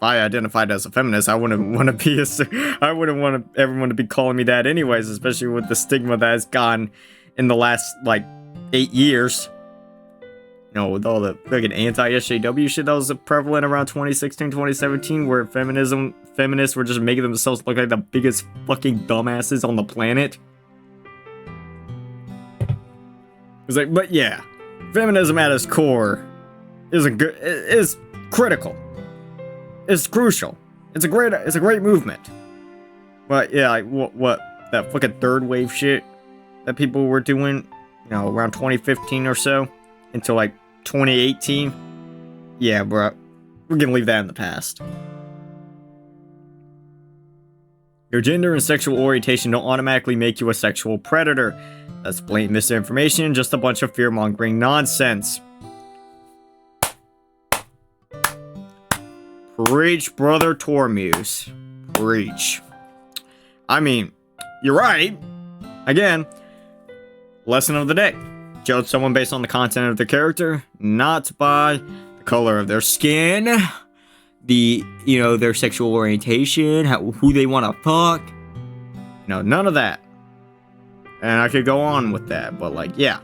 I identified as a feminist, I wouldn't want everyone to be calling me that anyways, especially with the stigma that has gone in the last, like, 8 years. You know, with all the fucking anti-SJW shit that was prevalent around 2016, 2017, where feminists were just making themselves look like the biggest fucking dumbasses on the planet. It's like, but yeah, feminism at its core is critical. It's crucial. It's a great movement. But yeah, like what that fucking third wave shit that people were doing, you know, around 2015 or so until like 2018. Yeah, bro, we're gonna leave that in the past. Your gender and sexual orientation don't automatically make you a sexual predator. That's blatant misinformation, just a bunch of fear-mongering nonsense. Preach, brother Tormuse. Preach. I mean, you're right. Again, lesson of the day. Judge someone based on the content of their character, not by the color of their skin, their sexual orientation, who they want to fuck. No, none of that. And I could go on with that, but like, yeah.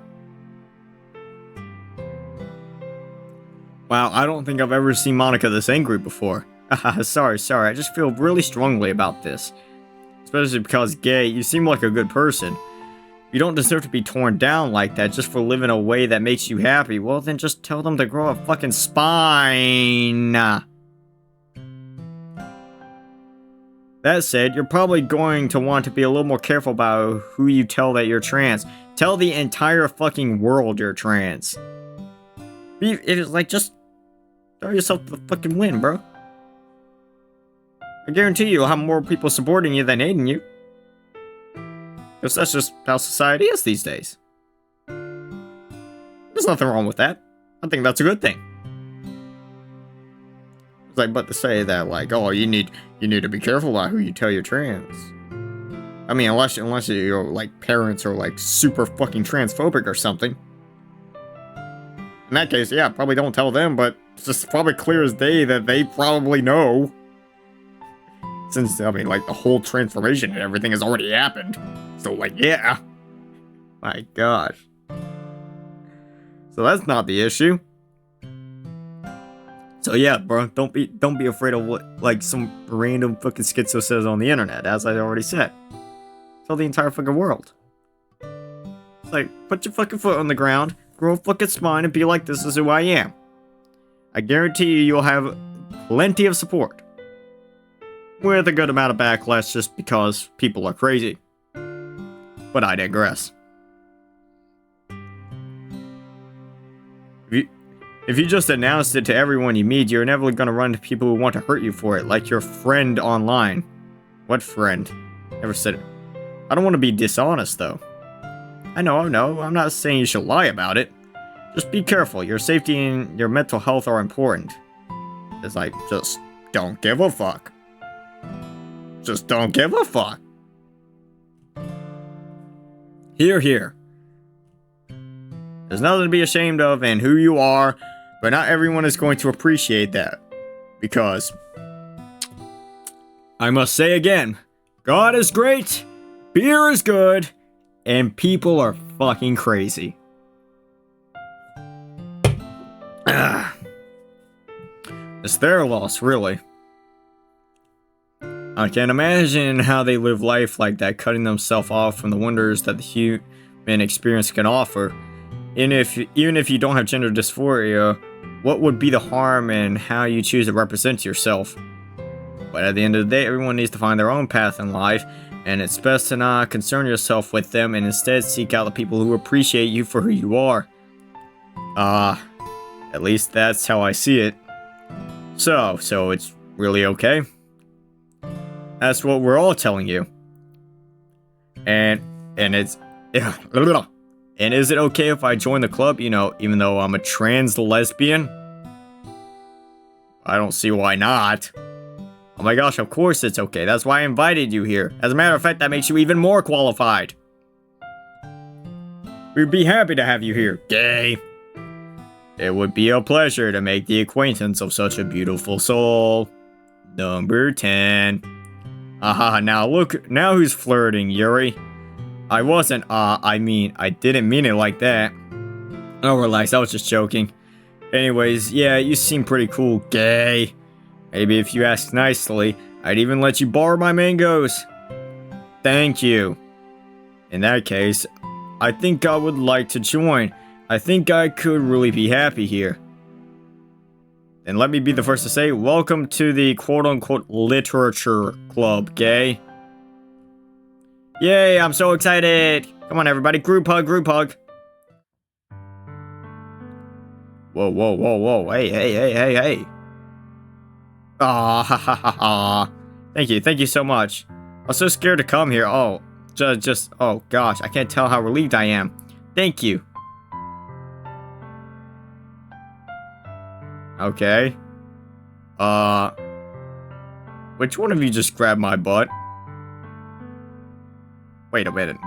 Wow, I don't think I've ever seen Monica this angry before. Sorry, I just feel really strongly about this. Especially because, gay, you seem like a good person. You don't deserve to be torn down like that just for living a way that makes you happy. Well, then just tell them to grow a fucking spine. That said, you're probably going to want to be a little more careful about who you tell that you're trans. Tell the entire fucking world you're trans. It's like, just throw yourself to the fucking wind, bro. I guarantee you'll have more people supporting you than hating you. Because that's just how society is these days. There's nothing wrong with that. I think that's a good thing. It's like, but to say that, like, oh, you need to be careful about who you tell you're trans. I mean, unless your, like, parents are, like, super fucking transphobic or something. In that case, yeah, probably don't tell them, but it's just probably clear as day that they probably know. Since, I mean, like, the whole transformation and everything has already happened. So, like, yeah. My gosh. So that's not the issue. So yeah, bro, don't be afraid of what, like, some random fucking schizo says on the internet, as I already said. Tell the entire fucking world. It's like, put your fucking foot on the ground, grow a fucking spine, and be like, this is who I am. I guarantee you'll have plenty of support. With a good amount of backlash just because people are crazy. But I digress. If you just announced it to everyone you meet, you're inevitably gonna run into people who want to hurt you for it, like your friend online. What friend? Never said it. I don't want to be dishonest, though. I know, I'm not saying you should lie about it. Just be careful, your safety and your mental health are important. It's like, just don't give a fuck. Just don't give a fuck. Here. There's nothing to be ashamed of in who you are, but not everyone is going to appreciate that. Because, I must say again, God is great, beer is good, and people are fucking crazy. It's their loss, really. I can't imagine how they live life like that, cutting themselves off from the wonders that the human experience can offer. Even if you don't have gender dysphoria, what would be the harm in how you choose to represent yourself? But at the end of the day, everyone needs to find their own path in life, and it's best to not concern yourself with them and instead seek out the people who appreciate you for who you are. At least that's how I see it. So it's really okay? That's what we're all telling you. And it's... And is it okay if I join the club, you know, even though I'm a trans lesbian? I don't see why not. Oh my gosh, of course it's okay. That's why I invited you here. As a matter of fact, that makes you even more qualified. We'd be happy to have you here, gay. It would be a pleasure to make the acquaintance of such a beautiful soul. Number 10. Aha, now look, now who's flirting, Yuri? I wasn't, I didn't mean it like that. Oh, relax, I was just joking. Anyways, yeah, you seem pretty cool, gay. Maybe if you ask nicely, I'd even let you borrow my mangoes. Thank you. In that case, I think I would like to join. I think I could really be happy here. And let me be the first to say, welcome to the quote-unquote literature club, gay. Yay, I'm so excited. Come on, everybody, group hug, group hug. Whoa, whoa, whoa, whoa, hey. Ah, ha, ha, ha, ha. Thank you so much. I was so scared to come here. Oh, oh gosh, I can't tell how relieved I am. Thank you. Okay. Which one of you just grabbed my butt? Wait a minute.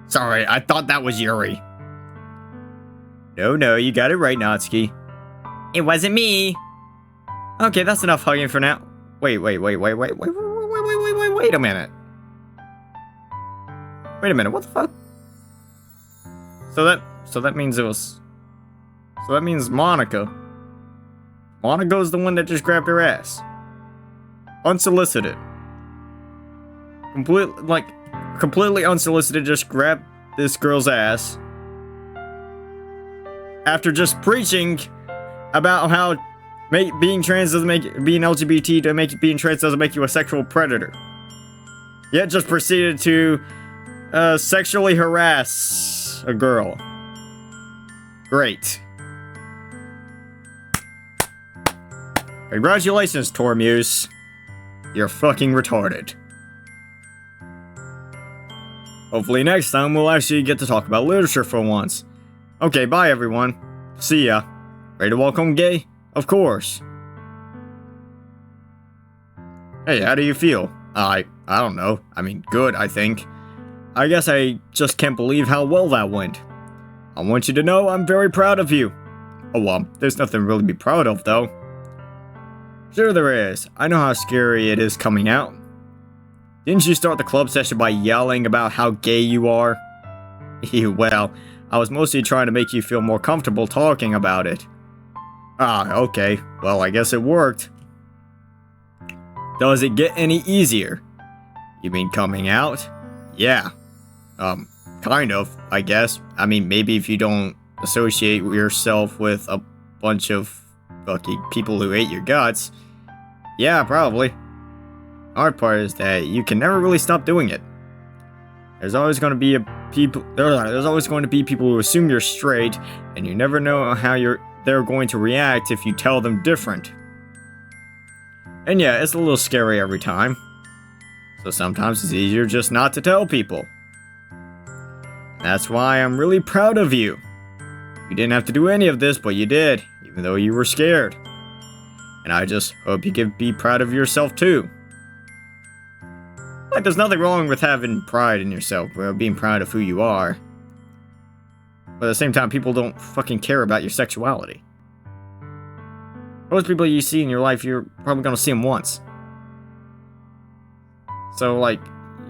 Sorry, I thought that was Yuri. No, you got it right, Natsuki. It wasn't me. Okay, that's enough hugging for now. Wait a minute. Wait a minute, what the fuck? So that means it was... So that means Monika. Monika's the one that just grabbed her ass. Unsolicited. Completely unsolicited, just grabbed this girl's ass. After just preaching about how being trans doesn't make being LGBT to make being trans doesn't make you a sexual predator. Yet just proceeded to sexually harass a girl. Great. Congratulations, Tormuse. You're fucking retarded. Hopefully next time we'll actually get to talk about literature for once. Okay, bye everyone. See ya. Ready to welcome gay? Of course. Hey, how do you feel? I don't know. I mean, good, I think. I guess I just can't believe how well that went. I want you to know I'm very proud of you. Oh well, there's nothing really to be proud of though. Sure there is. I know how scary it is coming out. Didn't you start the club session by yelling about how gay you are? Well, I was mostly trying to make you feel more comfortable talking about it. Ah, okay. Well, I guess it worked. Does it get any easier? You mean coming out? Yeah. Kind of, I guess. I mean, maybe if you don't associate yourself with a bunch of fucking people who hate your guts. Yeah, probably. Hard part is that you can never really stop doing it. There's always going to be people who assume you're straight, and you never know how they're going to react if you tell them different. And yeah, it's a little scary every time. So sometimes it's easier just not to tell people. That's why I'm really proud of you. You didn't have to do any of this, but you did, even though you were scared. And I just hope you can be proud of yourself too. Like, there's nothing wrong with having pride in yourself, or being proud of who you are. But at the same time, people don't fucking care about your sexuality. Most people you see in your life, you're probably gonna see them once. So, like,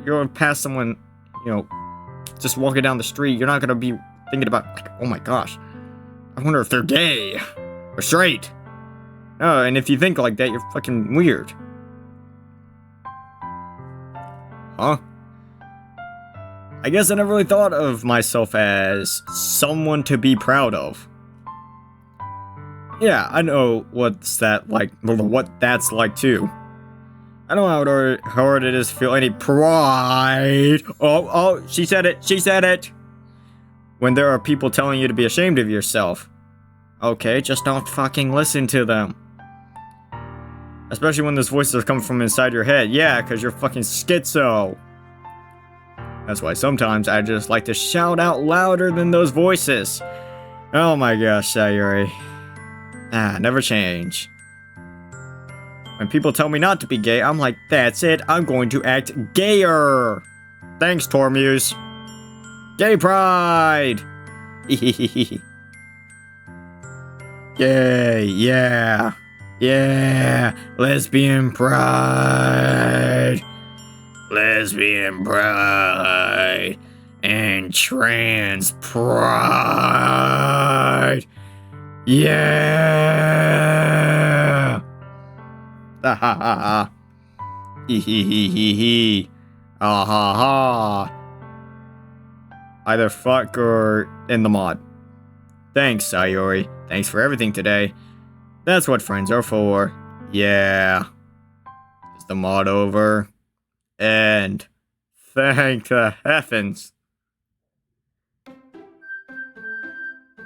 you're gonna pass someone, you know, just walking down the street, you're not gonna be thinking about, like, oh my gosh, I wonder if they're gay or straight. No, and if you think like that, you're fucking weird. Huh? I guess I never really thought of myself as someone to be proud of. Yeah, I know what that's like too. I know how hard it is to feel any pride. Oh, she said it. When there are people telling you to be ashamed of yourself. Okay, just don't fucking listen to them. Especially when those voices are coming from inside your head. Yeah, because you're fucking schizo. That's why sometimes I just like to shout out louder than those voices. Oh my gosh, Sayuri. Never change. When people tell me not to be gay, I'm like, that's it, I'm going to act gayer. Thanks, Tormuse. Gay pride! Yay, yeah. Yeah, lesbian pride. Lesbian pride. And trans pride. Yeah! Ha ha ha ha. Hee hee hee hee hee. Ha ha ha. Either fuck or in the mod. Thanks, Sayuri. Thanks for everything today. That's what friends are for. Yeah. Is the mod over? And thank the heavens.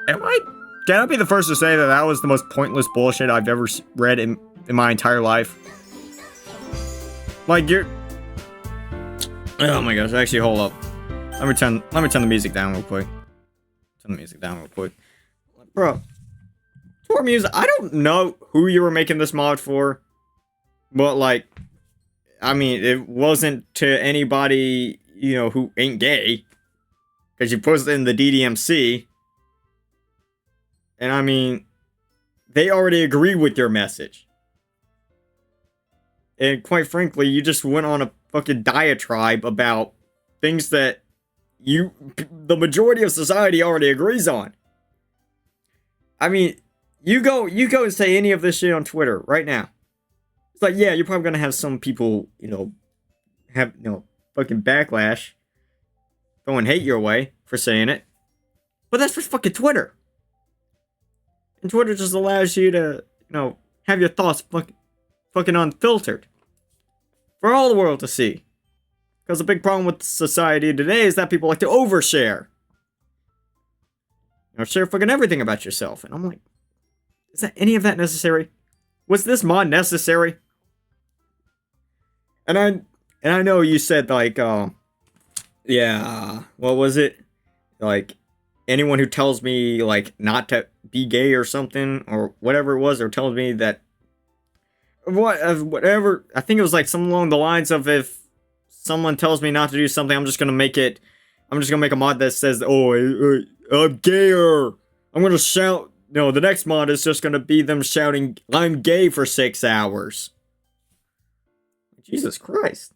Can I be the first to say that that was the most pointless bullshit I've ever read in my entire life? Like, you're... Oh my gosh, actually, hold up. Let me turn the music down real quick. Bro. Tormuse, I don't know who you were making this mod for. But, like... I mean, it wasn't to anybody, you know, who ain't gay. Because you posted it in the DDMC. And I mean, they already agree with your message. And quite frankly, you just went on a fucking diatribe about things that the majority of society already agrees on. I mean, you go and say any of this shit on Twitter right now. It's like, yeah, you're probably gonna have some people, have, fucking backlash, throwing hate your way for saying it. But that's for fucking Twitter. And Twitter just allows you to, have your thoughts fucking unfiltered. For all the world to see. Because the big problem with society today is that people like to overshare. Share fucking everything about yourself. And I'm like, is any of that necessary? Was this mod necessary? And I know you said, like, yeah, what was it? Like, anyone who tells me, like, not to be gay or something, or whatever it was, or tells me that, whatever, I think it was, like, something along the lines of, if someone tells me not to do something, I'm just gonna make a mod that says, oh, I'm gayer. I'm gonna shout, the next mod is just gonna be them shouting, I'm gay for 6 hours. Jesus Christ.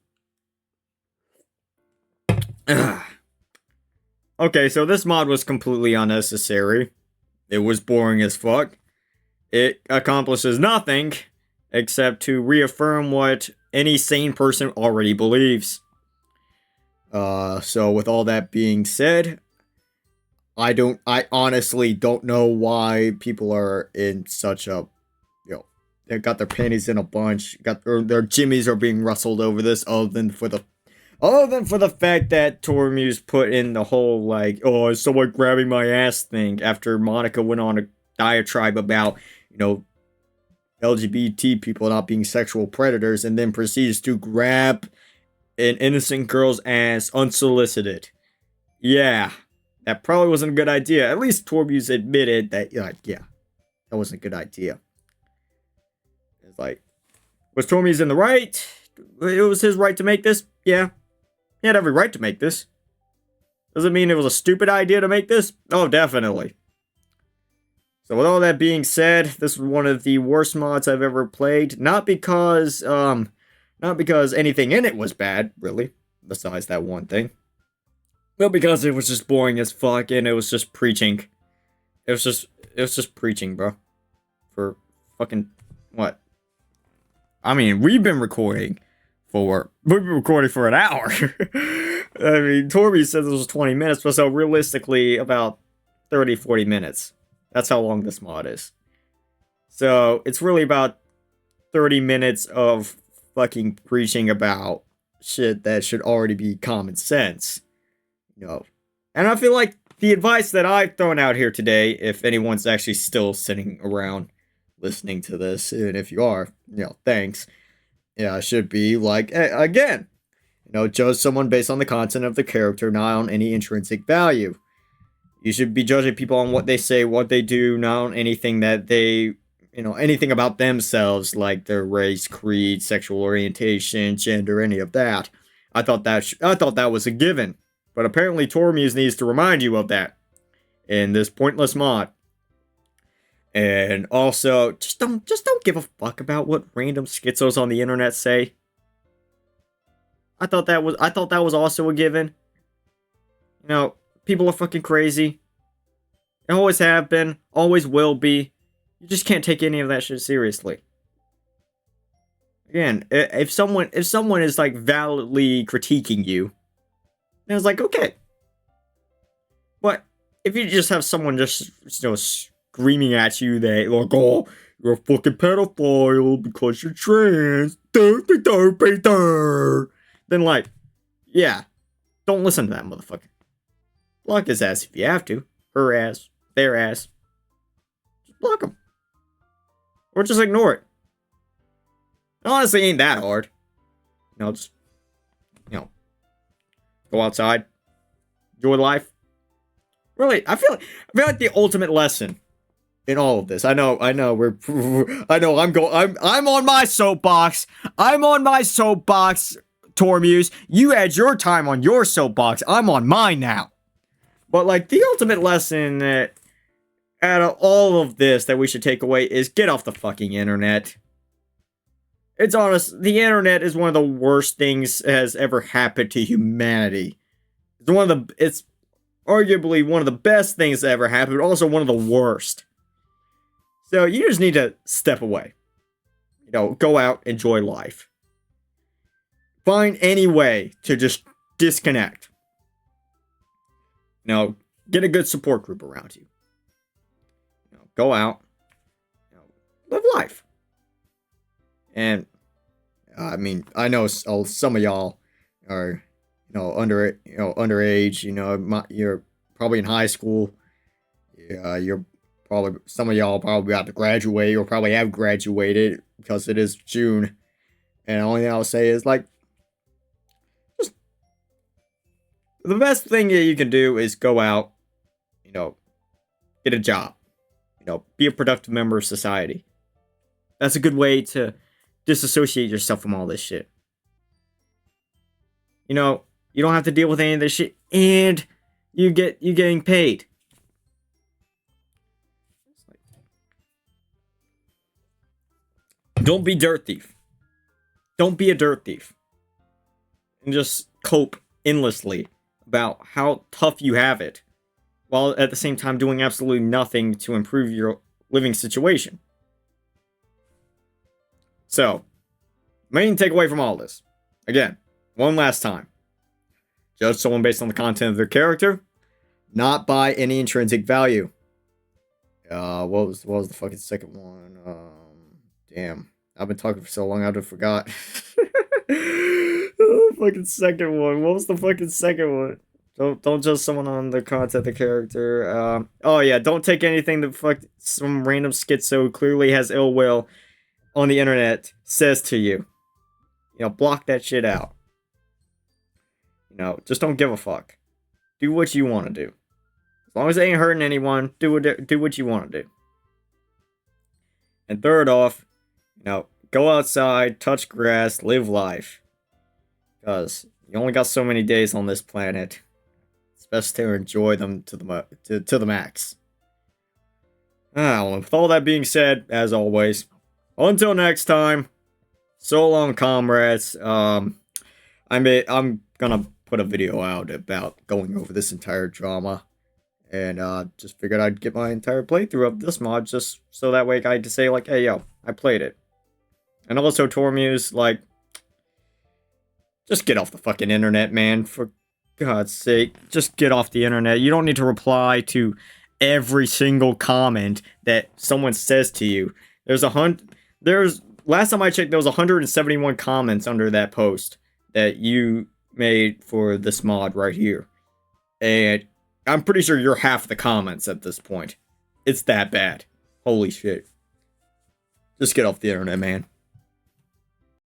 Okay, so this mod was completely unnecessary. It was boring as fuck. It accomplishes nothing except to reaffirm what any sane person already believes. So with all that being said, I honestly don't know why people are in such a, they got their panties in a bunch, their jimmies are being rustled over this, other than for the fact that Tormuse put in the whole, like, oh, is someone grabbing my ass thing after Monica went on a diatribe about, LGBT people not being sexual predators, and then proceeds to grab an innocent girl's ass unsolicited. Yeah, that probably wasn't a good idea. At least Tormuse admitted that, yeah, that wasn't a good idea. It's like, was Tormuse in the right? It was his right to make this? Yeah. He had every right to make this. Does it mean it was a stupid idea to make this? Oh, definitely. So with all that being said, this was one of the worst mods I've ever played. Not because anything in it was bad, really, besides that one thing. But because it was just boring as fuck, and it was just preaching. It was just preaching, bro. For fucking, what? I mean, we've been recording for an hour. I mean, Tormuse said this was 20 minutes, but so realistically, about 30-40 minutes. That's how long this mod is. So, it's really about 30 minutes of fucking preaching about shit that should already be common sense. And I feel like the advice that I've thrown out here today, if anyone's actually still sitting around listening to this, and if you are, thanks. Yeah, should be like, again, You know, judge someone based on the content of the character, not on any intrinsic value. You should be judging people on what they say, what they do, not on anything that they, anything about themselves, like their race, creed, sexual orientation, gender, any of that. I thought that was a given, but apparently Tormuse needs to remind you of that in this pointless mod. And also, just don't give a fuck about what random schizos on the internet say. I thought that was also a given. You know, people are fucking crazy. They always have been, always will be. You just can't take any of that shit seriously. Again, if someone is like validly critiquing you, then it's like, okay. But if you just have someone just screaming at you that like, oh, you're a fucking pedophile because you're trans, then like, yeah, don't listen to that motherfucker. Block his ass if you have to. Her ass, their ass. Just block them. Or just ignore it. It honestly ain't that hard. Just, go outside. Enjoy life. Really, I feel like the ultimate lesson in all of this. I'm on my soapbox. I'm on my soapbox, Tormuse. You had your time on your soapbox. I'm on mine now. But like the ultimate lesson that out of all of this that we should take away is get off the fucking internet. It's honest, the internet is one of the worst things that has ever happened to humanity. It's arguably one of the best things that ever happened, but also one of the worst. So you just need to step away. Go out, enjoy life. Find any way to just disconnect. Get a good support group around you. Go out. Live life. And, I mean, I know some of y'all are, underage, you're probably in high school. Yeah, some of y'all probably about to graduate or probably have graduated because it is June. And the only thing I'll say is, like, just the best thing that you can do is go out, get a job, be a productive member of society. That's a good way to disassociate yourself from all this shit. You don't have to deal with any of this shit, and you're getting paid. Don't be dirt thief. Don't be a dirt thief. And just cope endlessly about how tough you have it, while at the same time doing absolutely nothing to improve your living situation. So, main takeaway from all this. Again, one last time. Judge someone based on the content of their character, not by any intrinsic value. What was the fucking second one? Damn. I've been talking for so long, I just forgot. Fucking second one. What was the fucking second one? Don't judge someone on the content of the character. Oh yeah, don't take anything that some random schizo who clearly has ill will on the internet says to you. Block that shit out. Just don't give a fuck. Do what you want to do. As long as it ain't hurting anyone, do what you want to do. And third off, go outside, touch grass, live life. Because you only got so many days on this planet. It's best to enjoy them to the max. Well, with all that being said, as always, until next time, so long, comrades. I'm gonna put a video out about going over this entire drama, and just figured I'd get my entire playthrough of this mod just so that way I could say like, hey yo, I played it. And also Tormuse, like, just get off the fucking internet, man. For God's sake, just get off the internet. You don't need to reply to every single comment that someone says to you. Last time I checked, there was 171 comments under that post that you made for this mod right here. And I'm pretty sure you're half the comments at this point. It's that bad. Holy shit. Just get off the internet, man.